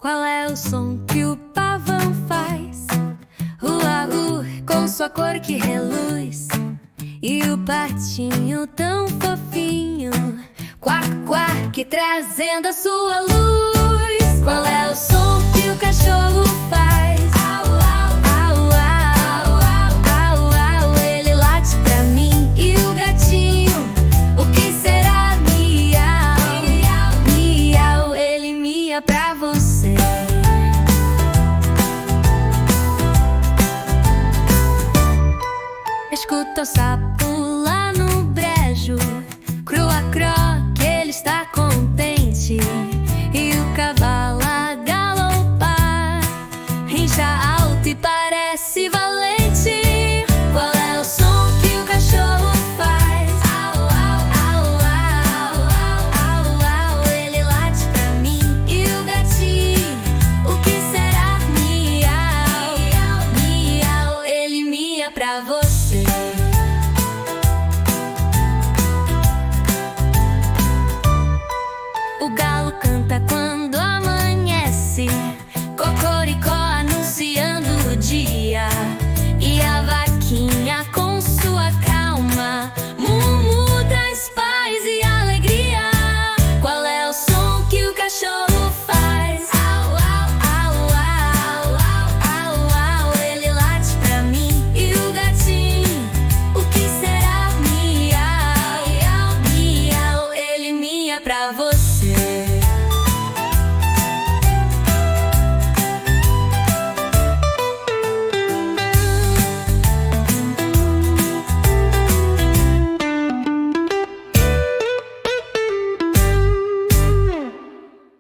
Qual é o som que o pavão faz? Com sua cor que reluz. E o patinho tão fofinho, quack, quack, trazendo a sua luz. Qual é o som que o cachorro faz? Au, au, au, au, au, au, ele late pra mim. E o gatinho, o que será? Miau, miau, ele mia pra você. Escuta o sapo lá no brejo, crua, cro, que ele está contente.